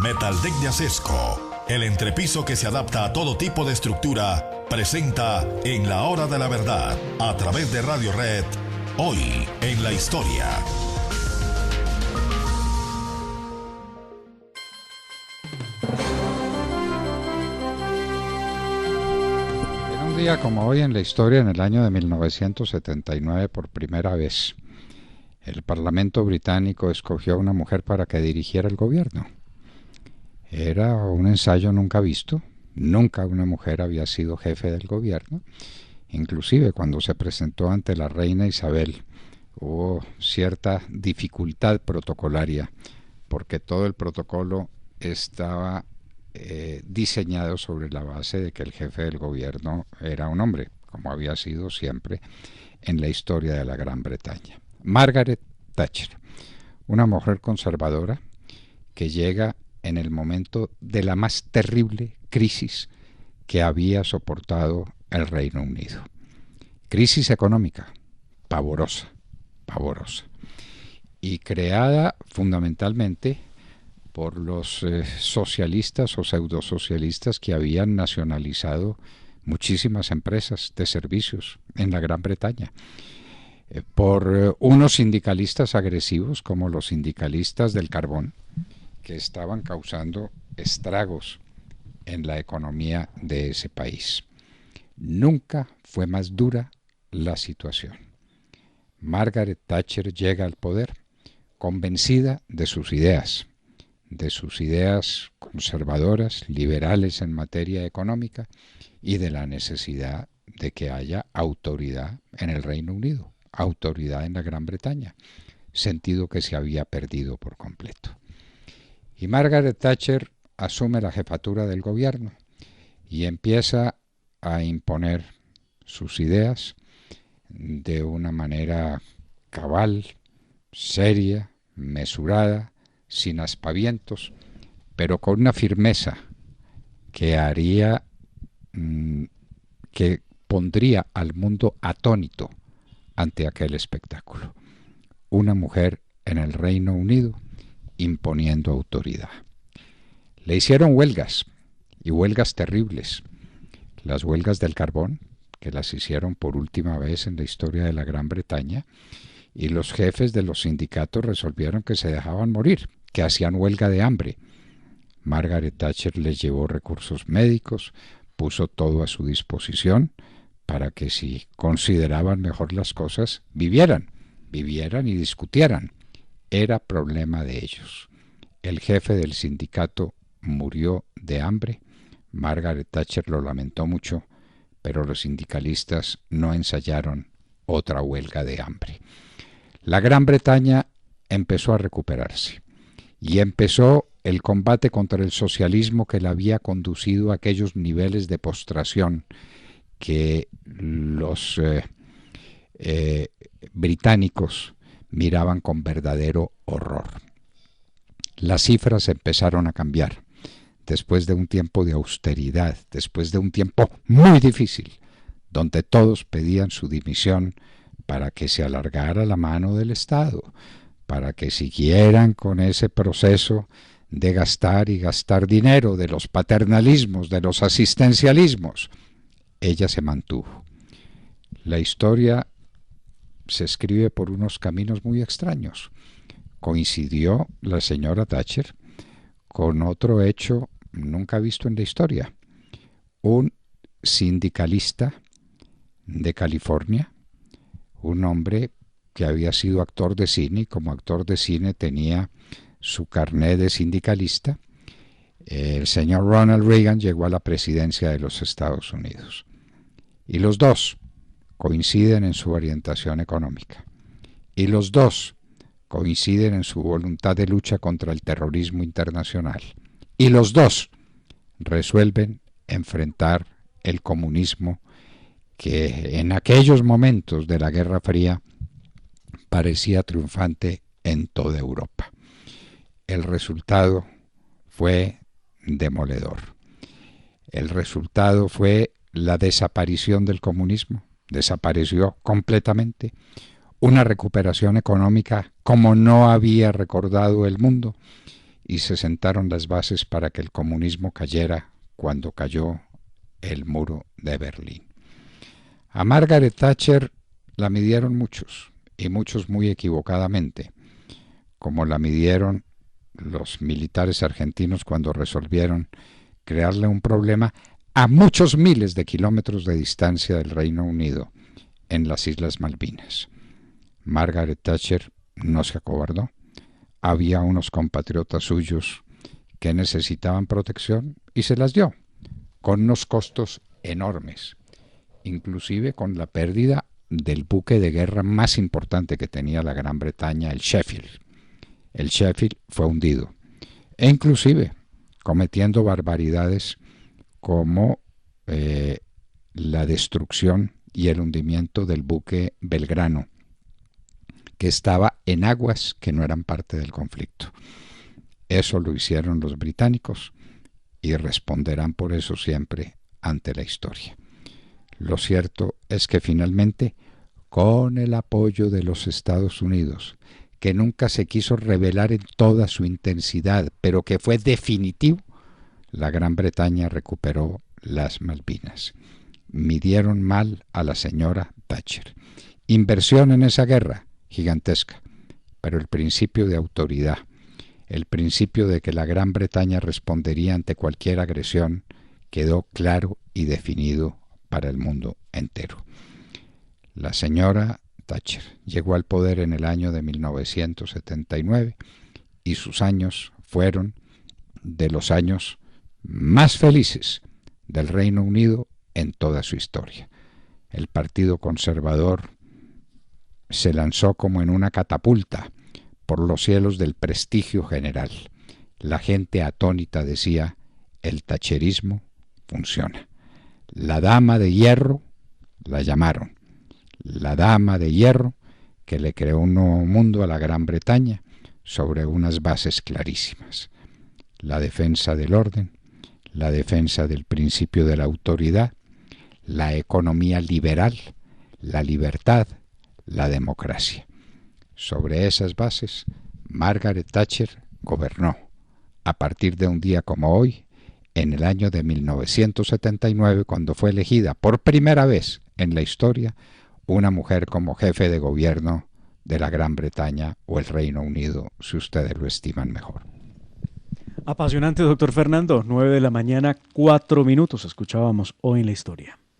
Metaldeck de Acesco, el entrepiso que se adapta a todo tipo de estructura, presenta En la Hora de la Verdad, a través de Radio Red, hoy en la historia. En un día como hoy en la historia, en el año de 1979, por primera vez, el Parlamento británico escogió a una mujer para que dirigiera el gobierno. Era un ensayo nunca visto, nunca una mujer había sido jefe del gobierno. Inclusive cuando se presentó ante la reina Isabel hubo cierta dificultad protocolaria, porque todo el protocolo estaba diseñado sobre la base de que el jefe del gobierno era un hombre, como había sido siempre en la historia de la Gran Bretaña. Margaret Thatcher, una mujer conservadora que llega en el momento de la más terrible crisis que había soportado el Reino Unido. Crisis económica, pavorosa, y creada fundamentalmente por los socialistas o pseudosocialistas que habían nacionalizado muchísimas empresas de servicios en la Gran Bretaña, por unos sindicalistas agresivos como los sindicalistas del carbón, que estaban causando estragos en la economía de ese país. Nunca fue más dura la situación. Margaret Thatcher llega al poder convencida de sus ideas conservadoras, liberales en materia económica y de la necesidad de que haya autoridad en el Reino Unido, autoridad en la Gran Bretaña, sentido que se había perdido por completo. Y Margaret Thatcher asume la jefatura del gobierno y empieza a imponer sus ideas de una manera cabal, seria, mesurada, sin aspavientos, pero con una firmeza que haría, que pondría al mundo atónito ante aquel espectáculo. Una mujer en el Reino Unido imponiendo autoridad. Le hicieron huelgas, y huelgas terribles. Las huelgas del carbón, que las hicieron por última vez en la historia de la Gran Bretaña, y los jefes de los sindicatos resolvieron que se dejaban morir, que hacían huelga de hambre. Margaret Thatcher les llevó recursos médicos, puso todo a su disposición para que, si consideraban mejor las cosas, vivieran y discutieran. Era problema de ellos. El jefe del sindicato murió de hambre. Margaret Thatcher lo lamentó mucho, pero los sindicalistas no ensayaron otra huelga de hambre. La Gran Bretaña empezó a recuperarse y empezó el combate contra el socialismo que la había conducido a aquellos niveles de postración que los británicos miraban con verdadero horror. Las cifras empezaron a cambiar después de un tiempo de austeridad, después de un tiempo muy difícil, donde todos pedían su dimisión para que se alargara la mano del Estado, para que siguieran con ese proceso de gastar y gastar dinero, de los paternalismos, de los asistencialismos. Ella se mantuvo. La historia se escribe por unos caminos muy extraños. Coincidió la señora Thatcher con otro hecho nunca visto en la historia. Un sindicalista de California, un hombre que había sido actor de cine y como actor de cine tenía su carné de sindicalista. El señor Ronald Reagan llegó a la presidencia de los Estados Unidos. Y los dos coinciden en su orientación económica. Y los dos coinciden en su voluntad de lucha contra el terrorismo internacional. Y los dos resuelven enfrentar el comunismo que en aquellos momentos de la Guerra Fría parecía triunfante en toda Europa. El resultado fue demoledor. El resultado fue la desaparición del comunismo. Desapareció completamente. Una recuperación económica como no había recordado el mundo, y se sentaron las bases para que el comunismo cayera cuando cayó el muro de Berlín. A Margaret Thatcher la midieron muchos, y muchos muy equivocadamente, como la midieron los militares argentinos cuando resolvieron crearle un problema a muchos miles de kilómetros de distancia del Reino Unido, en las Islas Malvinas. Margaret Thatcher no se acobardó. Había unos compatriotas suyos que necesitaban protección y se las dio, con unos costos enormes, inclusive con la pérdida del buque de guerra más importante que tenía la Gran Bretaña, el Sheffield. El Sheffield fue hundido, e inclusive cometiendo barbaridades como la destrucción y el hundimiento del buque Belgrano, que estaba en aguas que no eran parte del conflicto. Eso lo hicieron los británicos y responderán por eso siempre ante la historia. Lo cierto es que finalmente, con el apoyo de los Estados Unidos, que nunca se quiso revelar en toda su intensidad, pero que fue definitivo, la Gran Bretaña recuperó las Malvinas. Midieron mal a la señora Thatcher. Inversión en esa guerra, gigantesca, pero el principio de autoridad, el principio de que la Gran Bretaña respondería ante cualquier agresión, quedó claro y definido para el mundo entero. La señora Thatcher llegó al poder en el año de 1979 y sus años fueron de los años más felices del Reino Unido en toda su historia. El Partido Conservador se lanzó como en una catapulta por los cielos del prestigio general. La gente atónita decía: el thatcherismo funciona. La dama de hierro la llamaron, la dama de hierro que le creó un nuevo mundo a la Gran Bretaña sobre unas bases clarísimas: la defensa del orden, la defensa del principio de la autoridad, la economía liberal, la libertad, la democracia. Sobre esas bases, Margaret Thatcher gobernó, a partir de un día como hoy, en el año de 1979, cuando fue elegida por primera vez en la historia una mujer como jefe de gobierno de la Gran Bretaña o el Reino Unido, si ustedes lo estiman mejor. Apasionante, doctor Fernando. 9 de la mañana, 4 minutos. Escuchábamos Hoy en la Historia.